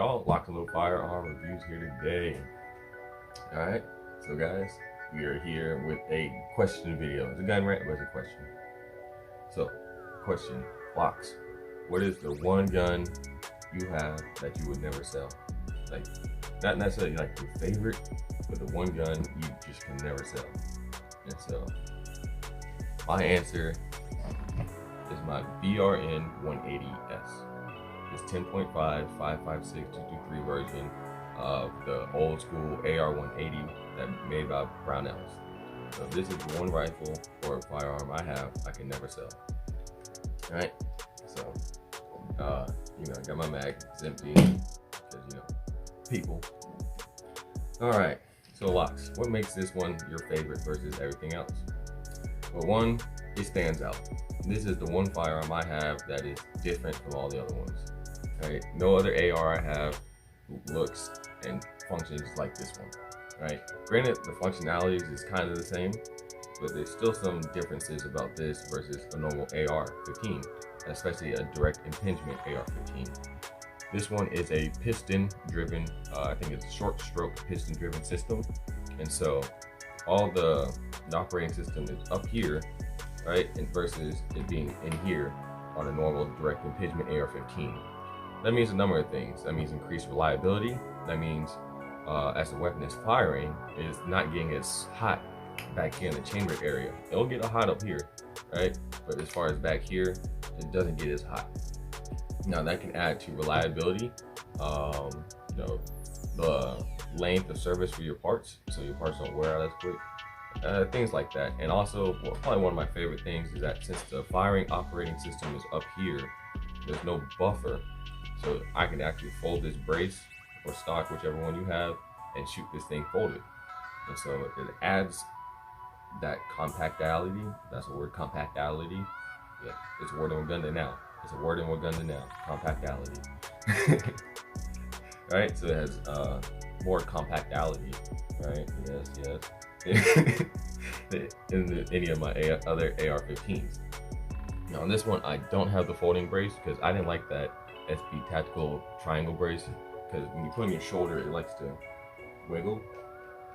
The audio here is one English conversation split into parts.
y'all? LocsNLoad firearm reviews here today. Alright, so guys, we are here with a question video. It's a gun rant, but it's a question. So, question, Locs, what is the one gun you have that you would never sell? Like, not necessarily like your favorite, but the one gun you just can never sell. And so, my answer is my BRN 180S. It's 10.5, 5.56, 223 version of the old school AR 180 that made by Brownells. So this is one rifle or firearm I have I can never sell. All right, so I got my mag, it's empty because people. All right, so Locs, what makes this one your favorite versus everything else? Well, one, it stands out. This is the one firearm I have that is different from all the other ones. Right? No other AR I have looks and functions like this one. Right? Granted, the functionalities is kind of the same, but there's still some differences about this versus a normal AR-15, especially a direct impingement AR-15. This one is a piston-driven, I think it's a short stroke piston-driven system, and so all the operating system is up here, right, and versus it being in here on a normal direct impingement AR-15. That means a number of things. That means increased reliability. That means as the weapon is firing, it's not getting as hot back here in the chamber area. It'll get hot up here, right? But as far as back here, it doesn't get as hot. Now that can add to reliability, the length of service for your parts, so your parts don't wear out as quick. Things like that. And also, probably one of my favorite things is that since the firing operating system is up here, there's no buffer. So I can actually fold this brace or stock, whichever one you have, and shoot this thing folded. And so it adds that compactality. That's a word, compactality. Yeah, it's a word in Wakanda now. It's a word in Wakanda now, compactality. Right, so it has more compactality, right? Yes. In any of my other AR-15s. Now on this one, I don't have the folding brace because I didn't like that SB tactical triangle brace, because when you put it on your shoulder, it likes to wiggle.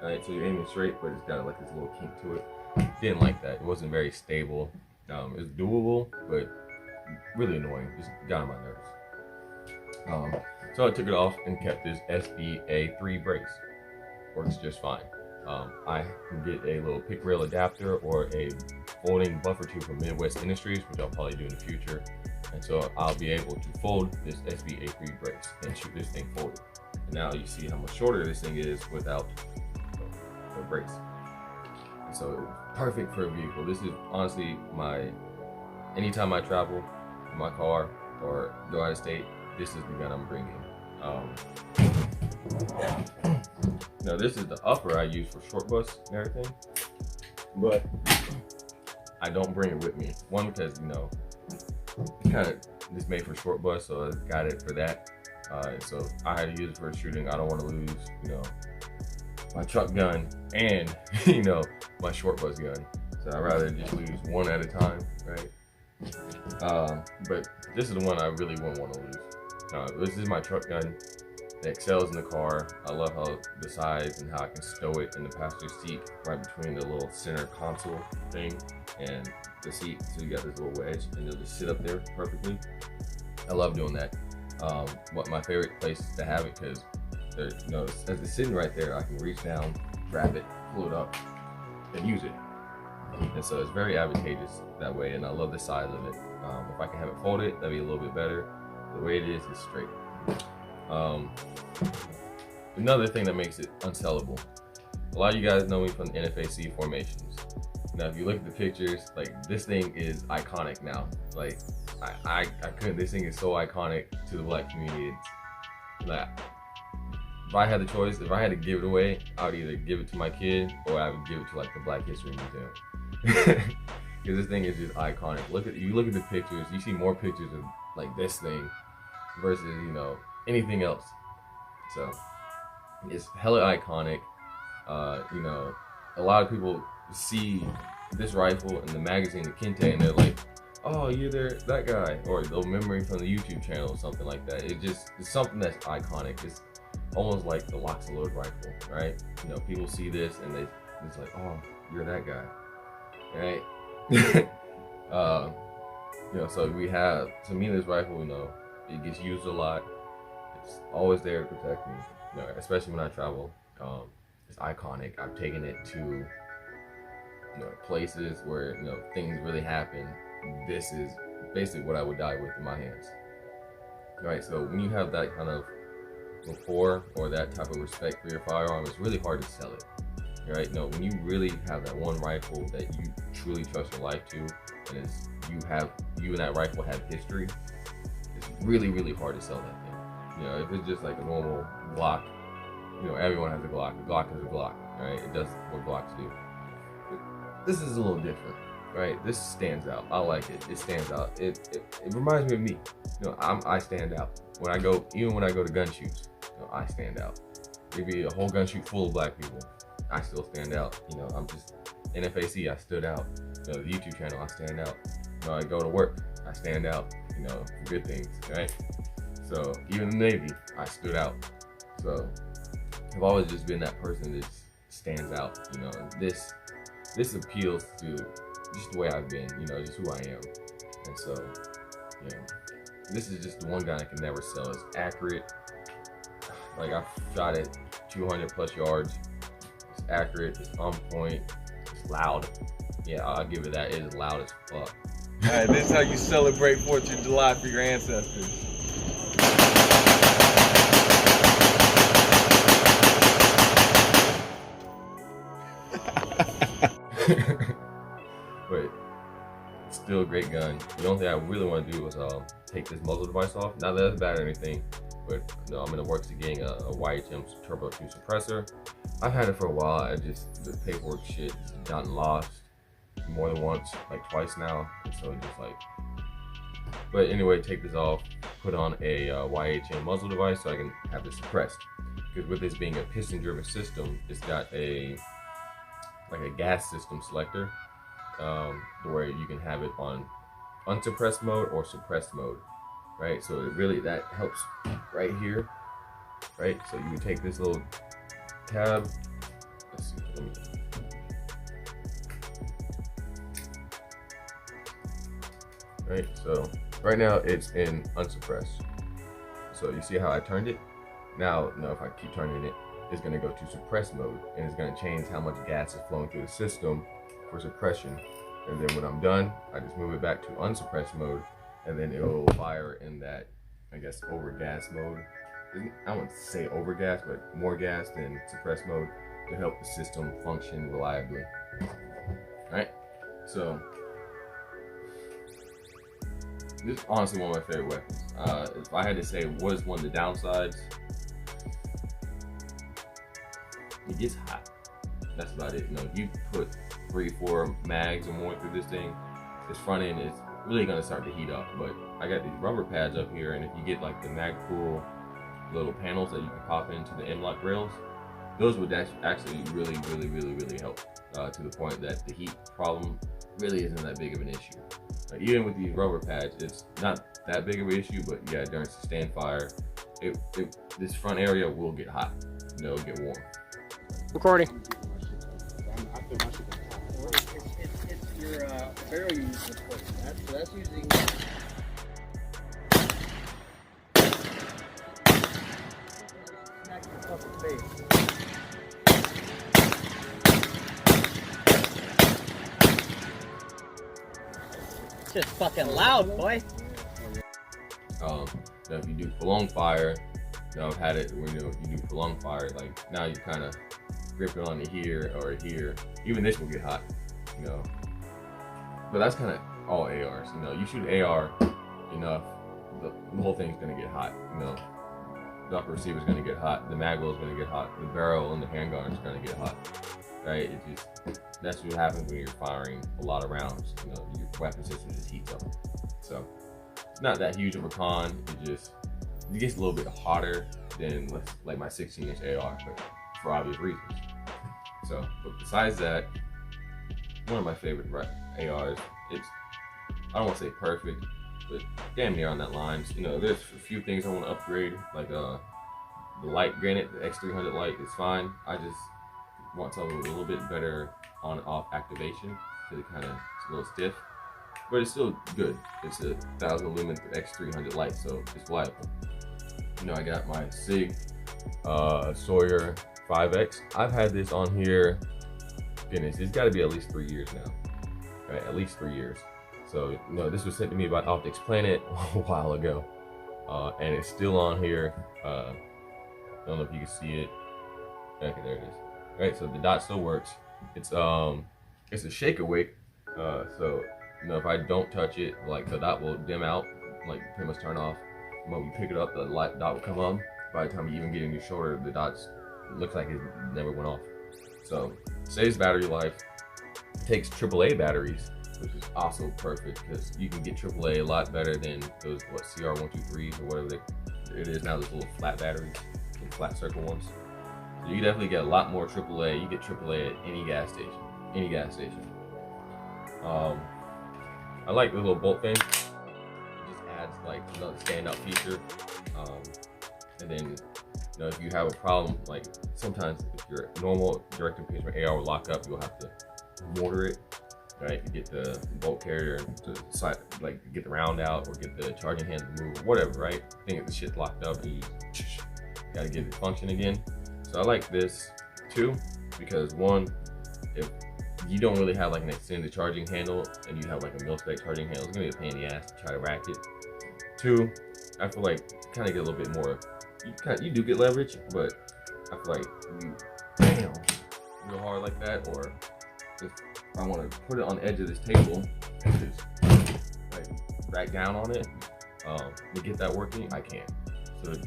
Alright, so you're aiming straight, but it's got like this little kink to it. Didn't like that. It wasn't very stable. It's doable, but really annoying. Just got on my nerves. So I took it off and kept this SBA3 brace. Works just fine. I can get a little pick rail adapter or a folding buffer tube from Midwest Industries, which I'll probably do in the future. And so I'll be able to fold this SBA3 brace and shoot this thing folded. And now you see how much shorter this thing is without the brace. And so perfect for a vehicle. This is honestly anytime I travel in my car or go out of state, this is the gun I'm bringing. Now this is the upper I use for short bus and everything, but I don't bring it with me. One, because it's kind of just made for short bus, so I got it for that. So I had to use it for shooting. I don't want to lose, my truck gun and my short bus gun. So I'd rather just lose one at a time, right? But this is the one I really wouldn't want to lose. This is my truck gun. It excels in the car. I love how the size and how I can stow it in the passenger seat right between the little center console thing and the seat. So you got this little wedge and it'll just sit up there perfectly. I love doing that. What my favorite place to have it, because as it's sitting right there, I can reach down, grab it, pull it up, and use it. And so it's very advantageous that way, and I love the size of it. If I can have it folded, that'd be a little bit better. The way it is straight. Another thing that makes it unsellable. A lot of you guys know me from the NFAC formations. Now, if you look at the pictures, like this thing is iconic now. Like I couldn't. This thing is so iconic to the Black community. Like, if I had the choice, if I had to give it away, I would either give it to my kid or I would give it to like the Black History Museum. Because this thing is just iconic. You look at the pictures, you see more pictures of like this thing versus anything else. So it's hella iconic. A lot of people see this rifle and the magazine, the Kente, and they're like, oh, you're there, that guy, or they'll remember from the YouTube channel or something like that. It's something that's iconic. It's almost like the LocsNLoad rifle, right? You know, people see this and it's like, oh, you're that guy, right? You know, so we have, to me, this rifle, you know, it gets used a lot. It's always there to protect me, you know, especially when I travel. It's iconic. I've taken it to, you know, places where, you know, things really happen. This is basically what I would die with in my hands. Right, so when you have that kind of rapport or that type of respect for your firearm, it's really hard to sell it. Right, no, when you really have that one rifle that you truly trust your life to, and it's you and that rifle have history, it's really, really hard to sell that thing. You know, if it's just like a normal Glock, you know, everyone has a Glock. A Glock is a Glock, right? It does what Glocks do. But this is a little different, right? This stands out. I like it. It stands out. It reminds me of me. You know, I stand out when I go, even when I go to gun shoots. You know, I stand out. Maybe a whole gun shoot full of black people, I still stand out. You know, I'm just NFAC. I stood out. You know, the YouTube channel, I stand out. You know, I go to work, I stand out. You know, for good things, right? So even in the Navy, I stood out. So I've always just been that person that stands out. You know, and this appeals to just the way I've been. You know, just who I am. And so, you know, this is just the one gun I can never sell. It's accurate. Like, I've shot it 200 plus yards. It's accurate. It's on point. It's loud. Yeah, I'll give it that. It is loud as fuck. All right, this is how you celebrate 4th of July for your ancestors. But it's still a great gun. The only thing I really want to do is take this muzzle device off. Not that it's bad or anything, but you know, I'm in the works of getting a YHM Turbo 2 suppressor. I've had it for a while. The paperwork shit has gotten lost more than once, like twice now. And so just like, but anyway, take this off, put on a YHM muzzle device so I can have this suppressed. Because with this being a piston driven system, it's got like a gas system selector, where you can have it on unsuppressed mode or suppressed mode, right? So it really, that helps right here, right? So you take this little tab, let's see, right? So right now it's in unsuppressed. So you see how I turned it? Now if I keep turning it, it's gonna go to suppressed mode, and it's gonna change how much gas is flowing through the system for suppression. And then when I'm done, I just move it back to unsuppressed mode, and then it'll fire in that, I guess, over gas mode. I wouldn't say over gas, but more gas than suppressed mode to help the system function reliably. All right, so this is honestly one of my favorite weapons. If I had to say what is one of the downsides, it gets hot. That's about it. You know, if you put 3-4 mags or more through this thing, this front end is really gonna start to heat up. But I got these rubber pads up here, and if you get like the Magpul little panels that you can pop into the M-LOK rails, those would actually really help, to the point that the heat problem really isn't that big of an issue. Even with these rubber pads, it's not that big of an issue, but yeah, during sustained fire, this front area will get hot. You know, it'll get warm. Recording. It's your barrel you use to put. That's using. Smack your fucking face. It's just fucking loud, boy. Now if you do prolonged fire, you know, I've had it when you do prolonged fire, like now you kind of grip it on here or here. Even this will get hot, you know. But that's kind of all ARs, you know. You shoot AR enough, the whole thing's gonna get hot, you know. The upper receiver's gonna get hot, the magwell is gonna get hot, the barrel and the handgun is gonna get hot, right? That's what happens when you're firing a lot of rounds. You know, your weapon system just heats up. So it's not that huge of a con. It gets a little bit hotter than like my 16-inch AR, but for obvious reasons. So, but besides that, one of my favorite ARs. I don't want to say perfect, but damn near on that lines. You know, there's a few things I want to upgrade, like the light. Granted, the X300 light is fine. I just want something with a little bit better on-off activation, because it kind of is a little stiff, but it's still good. It's a 1000 lumen X300 light, so it's reliable. You know, I got my SIG Sawyer 5X. I've had this on here, goodness, it's got to be at least 3 years now, right? At least 3 years. So, you know, this was sent to me by Optics Planet a while ago, and it's still on here. I don't know if you can see it. Okay, there it is. All right, so the dot still works. It's a shake awake, so you know, if I don't touch it, like the dot will dim out, like pretty much turn off. When you pick it up, the light dot will come on. By the time you even get in your shoulder, the dots looks like it never went off. So saves battery life. Takes AAA batteries, which is also perfect because you can get AAA a lot better than those CR123s or whatever it is now. Those little flat batteries, and flat circle ones. So you definitely get a lot more AAA. You get AAA at any gas station. Any gas station. I like the little bolt thing. It just adds like another standout feature. And then, you know, if you have a problem, like sometimes if your normal direct engagement AR will lock up, you'll have to mortar it, right? To get the bolt carrier to side, like get the round out or get the charging hand to move, or whatever, right? I think the shit's locked up and you gotta get it to function again. So I like this too, because one, if you don't really have like an extended charging handle and you have like a mil-spec charging handle, it's gonna be a pain in the ass to try to rack it. Two, I feel like you kind of get a little bit more, you do get leverage, but I feel like you bam real hard like that, or if I want to put it on the edge of this table and just like rack down on it to get that working, I can't. So it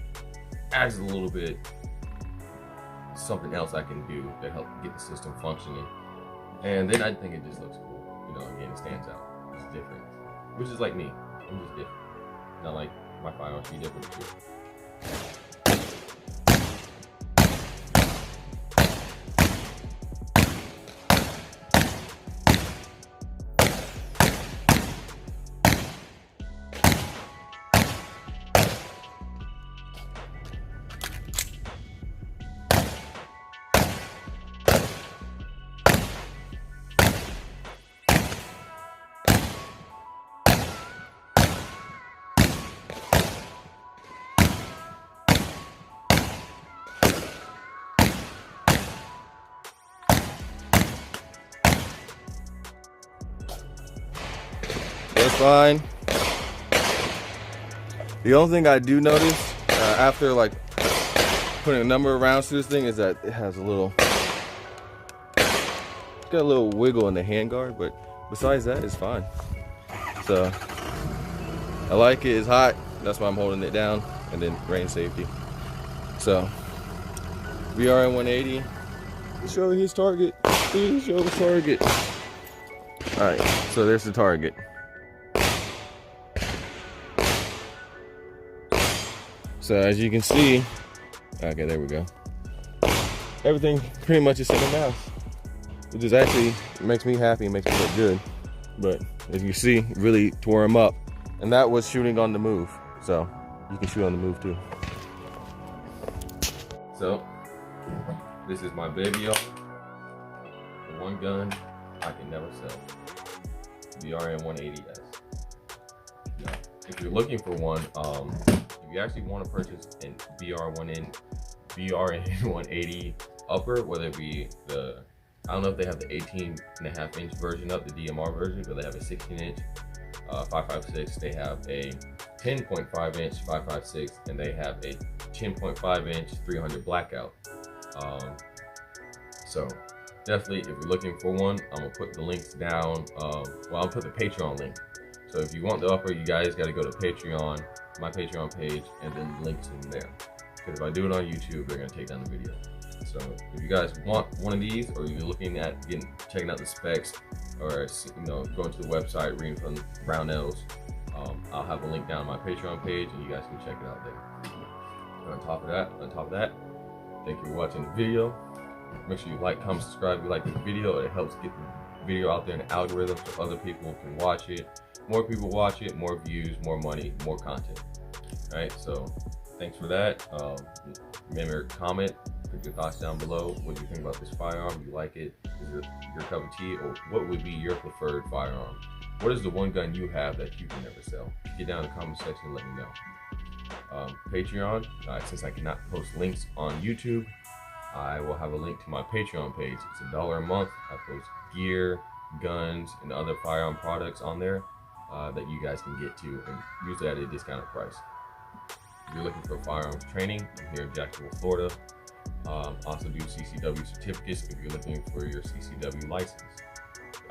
adds a little bit something else I can do to help get the system functioning. And then I think it just looks cool. You know, again, it stands out. It's different. Which is like me. I'm just different. Not like my firearms be different too. That's fine. The only thing I do notice after like putting a number of rounds to this thing is that it has a little, it's got a little wiggle in the handguard, but besides that, it's fine. So I like it. It's hot. That's why I'm holding it down, and then rain safety. So VRN 180. Show his target. Please show the target. All right. So there's the target. So as you can see, okay, there we go. Everything pretty much is set in mouse, which is actually makes me happy, makes me look good. But as you see, really tore him up, and that was shooting on the move. So you can shoot on the move too. So this is my baby, y'all. The one gun I can never sell. VRN 180S. Now, if you're looking for one, if you actually want to purchase an VRN 180 upper, whether it be the, I don't know if they have the 18.5 inch version up, the DMR version, but they have a 16 inch 5.56, they have a 10.5 inch 5.56, and they have a 10.5 inch 300 blackout. So definitely, if you're looking for one, I'm gonna put the links down. Well, I'll put the Patreon link. So if you want the upper, you guys got to go to Patreon, my Patreon page, and then links in there. Because if I do it on YouTube, they're gonna take down the video. So if you guys want one of these, or you're looking at checking out the specs, or you know, going to the website, reading from Brownells, I'll have a link down on my Patreon page, and you guys can check it out there. On top of that, thank you for watching the video. Make sure you like, comment, subscribe if you like this video. It helps get the video out there in the algorithm so other people can watch it. More people watch it, more views, more money, more content. All right, so thanks for that. Remember, comment, put your thoughts down below. What do you think about this firearm? Do you like it? Is it your cup of tea? Or what would be your preferred firearm? What is the one gun you have that you can never sell? Get down in the comment section and let me know. Patreon, since I cannot post links on YouTube, I will have a link to my Patreon page. It's $1 a month. I post gear, guns, and other firearm products on there that you guys can get to, and usually at a discounted price. If you're looking for firearms training, I'm here in Jacksonville, Florida. Also do CCW certificates if you're looking for your CCW license.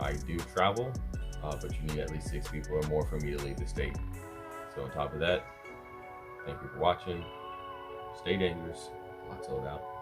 I do travel, but you need at least 6 people or more for me to leave the state. So on top of that, thank you for watching. Stay dangerous. LocsNLoad out.